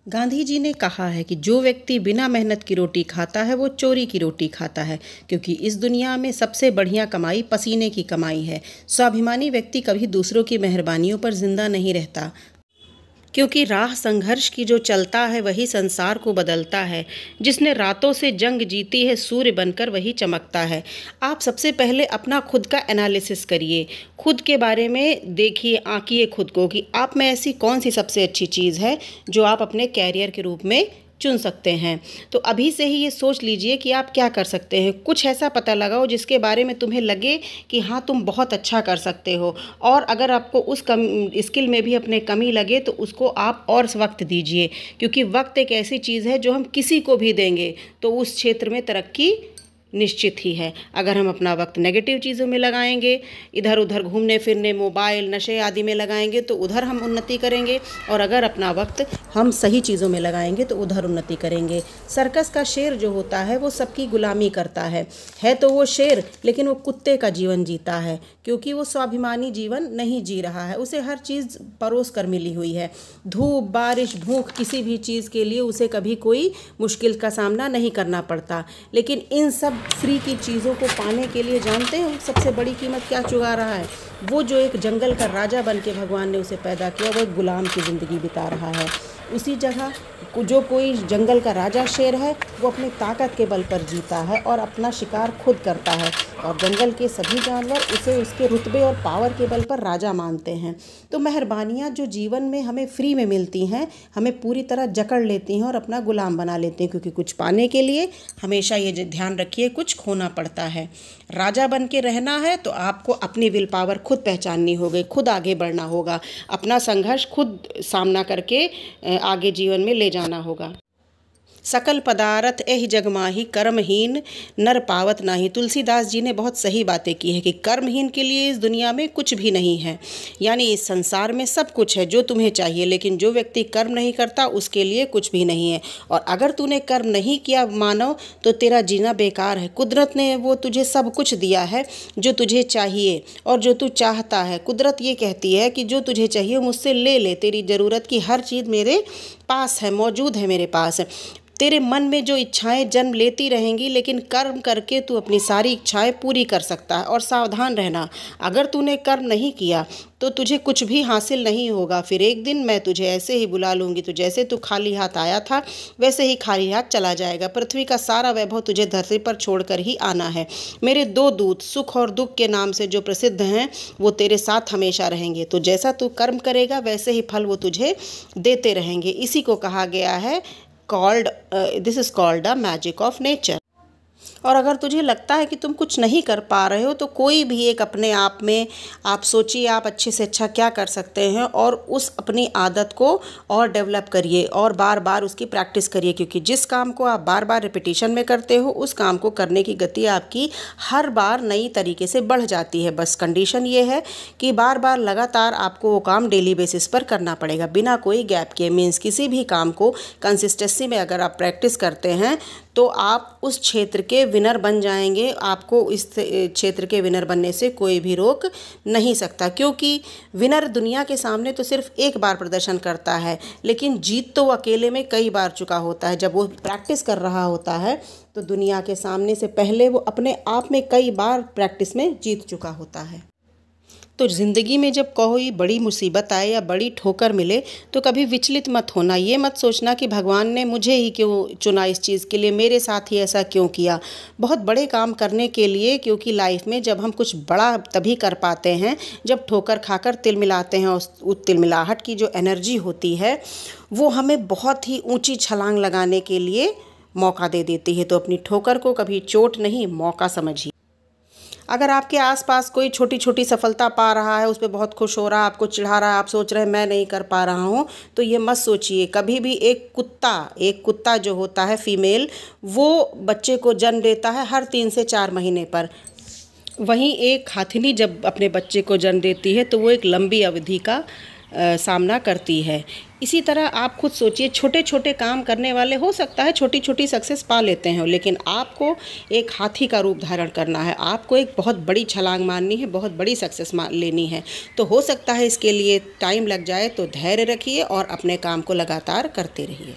गांधी जी ने कहा है कि जो व्यक्ति बिना मेहनत की रोटी खाता है वो चोरी की रोटी खाता है, क्योंकि इस दुनिया में सबसे बढ़िया कमाई पसीने की कमाई है। स्वाभिमानी व्यक्ति कभी दूसरों की मेहरबानियों पर जिंदा नहीं रहता, क्योंकि राह संघर्ष की जो चलता है वही संसार को बदलता है। जिसने रातों से जंग जीती है सूर्य बनकर वही चमकता है। आप सबसे पहले अपना खुद का एनालिसिस करिए, खुद के बारे में देखिए, आंकिए खुद को कि आप में ऐसी कौन सी सबसे अच्छी चीज़ है जो आप अपने कैरियर के रूप में चुन सकते हैं। तो अभी से ही ये सोच लीजिए कि आप क्या कर सकते हैं। कुछ ऐसा पता लगाओ जिसके बारे में तुम्हें लगे कि हाँ तुम बहुत अच्छा कर सकते हो, और अगर आपको उस स्किल में भी अपने कमी लगे तो उसको आप और वक्त दीजिए, क्योंकि वक्त एक ऐसी चीज़ है जो हम किसी को भी देंगे तो उस क्षेत्र में तरक्की निश्चित ही है। अगर हम अपना वक्त नेगेटिव चीज़ों में लगाएंगे, इधर उधर घूमने फिरने, मोबाइल, नशे आदि में लगाएंगे तो उधर हम उन्नति करेंगे, और अगर अपना वक्त हम सही चीज़ों में लगाएंगे तो उधर उन्नति करेंगे। सर्कस का शेर जो होता है वो सबकी गुलामी करता है तो वो शेर, लेकिन वो कुत्ते का जीवन जीता है, क्योंकि वो स्वाभिमानी जीवन नहीं जी रहा है। उसे हर चीज़ परोस कर मिली हुई है। धूप, बारिश, भूख, किसी भी चीज़ के लिए उसे कभी कोई मुश्किल का सामना नहीं करना पड़ता। लेकिन इन सब फ्री की चीज़ों को पाने के लिए जानते हैं सबसे बड़ी कीमत क्या चुका रहा है? वो जो एक जंगल का राजा बन के भगवान ने उसे पैदा किया, वो एक गुलाम की ज़िंदगी बिता रहा है। उसी जगह जो कोई जंगल का राजा शेर है वो अपनी ताकत के बल पर जीता है और अपना शिकार खुद करता है, और जंगल के सभी जानवर उसे उसके रुतबे और पावर के बल पर राजा मानते हैं। तो मेहरबानियाँ जो जीवन में हमें फ्री में मिलती हैं, हमें पूरी तरह जकड़ लेती हैं और अपना गुलाम बना लेती हैं, क्योंकि कुछ पाने के लिए हमेशा ये ध्यान रखिए कुछ खोना पड़ता है। राजा बन के रहना है तो आपको अपनी विल पावर खुद पहचाननी होगी, खुद आगे बढ़ना होगा, अपना संघर्ष खुद सामना करके आगे जीवन में ले जाना होगा। सकल पदार्थ एहि जग माही, कर्महीन नर पावत नाही। तुलसीदास जी ने बहुत सही बातें की है कि कर्महीन के लिए इस दुनिया में कुछ भी नहीं है, यानी इस संसार में सब कुछ है जो तुम्हें चाहिए, लेकिन जो व्यक्ति कर्म नहीं करता उसके लिए कुछ भी नहीं है। और अगर तूने कर्म नहीं किया मानव, तो तेरा जीना बेकार है। कुदरत ने वो तुझे सब कुछ दिया है जो तुझे चाहिए और जो तू चाहता है। कुदरत ये कहती है कि जो तुझे चाहिए मुझसे ले ले, तेरी ज़रूरत की हर चीज़ मेरे पास है, मौजूद है मेरे पास। तेरे मन में जो इच्छाएं जन्म लेती रहेंगी, लेकिन कर्म करके तू अपनी सारी इच्छाएं पूरी कर सकता है। और सावधान रहना, अगर तूने कर्म नहीं किया तो तुझे कुछ भी हासिल नहीं होगा। फिर एक दिन मैं तुझे ऐसे ही बुला लूँगी, तो जैसे तू खाली हाथ आया था वैसे ही खाली हाथ चला जाएगा। पृथ्वी का सारा वैभव तुझे धरती पर छोड़कर ही आना है। मेरे दो दूत सुख और दुख के नाम से जो प्रसिद्ध हैं वो तेरे साथ हमेशा रहेंगे। तो जैसा तू कर्म करेगा वैसे ही फल वो तुझे देते रहेंगे। इसी को कहा गया है this is called the magic of nature. और अगर तुझे लगता है कि तुम कुछ नहीं कर पा रहे हो, तो कोई भी एक अपने आप में आप सोचिए आप अच्छे से अच्छा क्या कर सकते हैं, और उस अपनी आदत को और डेवलप करिए और बार बार उसकी प्रैक्टिस करिए, क्योंकि जिस काम को आप बार बार रिपीटिशन में करते हो उस काम को करने की गति आपकी हर बार नई तरीके से बढ़ जाती है। बस कंडीशन ये है कि बार बार लगातार आपको वो काम डेली बेसिस पर करना पड़ेगा, बिना कोई गैप किए। मीन्स किसी भी काम को कंसिस्टेंसी में अगर आप प्रैक्टिस करते हैं तो आप उस क्षेत्र के विनर बन जाएंगे। आपको इस क्षेत्र के विनर बनने से कोई भी रोक नहीं सकता, क्योंकि विनर दुनिया के सामने तो सिर्फ एक बार प्रदर्शन करता है, लेकिन जीत तो वो अकेले में कई बार चुका होता है। जब वो प्रैक्टिस कर रहा होता है तो दुनिया के सामने से पहले वो अपने आप में कई बार प्रैक्टिस में जीत चुका होता है। तो ज़िंदगी में जब कोई बड़ी मुसीबत आए या बड़ी ठोकर मिले तो कभी विचलित मत होना। ये मत सोचना कि भगवान ने मुझे ही क्यों चुना इस चीज़ के लिए, मेरे साथ ही ऐसा क्यों किया। बहुत बड़े काम करने के लिए, क्योंकि लाइफ में जब हम कुछ बड़ा तभी कर पाते हैं जब ठोकर खाकर तिलमिलाते हैं। उस तिलमिलाहट की जो एनर्जी होती है वो हमें बहुत ही ऊँची छलांग लगाने के लिए मौका दे देती है। तो अपनी ठोकर को कभी चोट नहीं मौका समझिए। अगर आपके आसपास कोई छोटी छोटी सफलता पा रहा है, उस पर बहुत खुश हो रहा है, आपको चिढ़ा रहा है, आप सोच रहे हैं मैं नहीं कर पा रहा हूँ, तो ये मत सोचिए कभी भी। एक कुत्ता जो होता है फीमेल, वो बच्चे को जन्म देता है हर 3 से 4 महीने पर। वहीं एक हाथिनी जब अपने बच्चे को जन्म देती है तो वो एक लंबी अवधि का सामना करती है। इसी तरह आप खुद सोचिए, छोटे छोटे काम करने वाले हो सकता है छोटी छोटी सक्सेस पा लेते हैं, लेकिन आपको एक हाथी का रूप धारण करना है, आपको एक बहुत बड़ी छलांग मारनी है, बहुत बड़ी सक्सेस लेनी है। तो हो सकता है इसके लिए टाइम लग जाए, तो धैर्य रखिए और अपने काम को लगातार करते रहिए।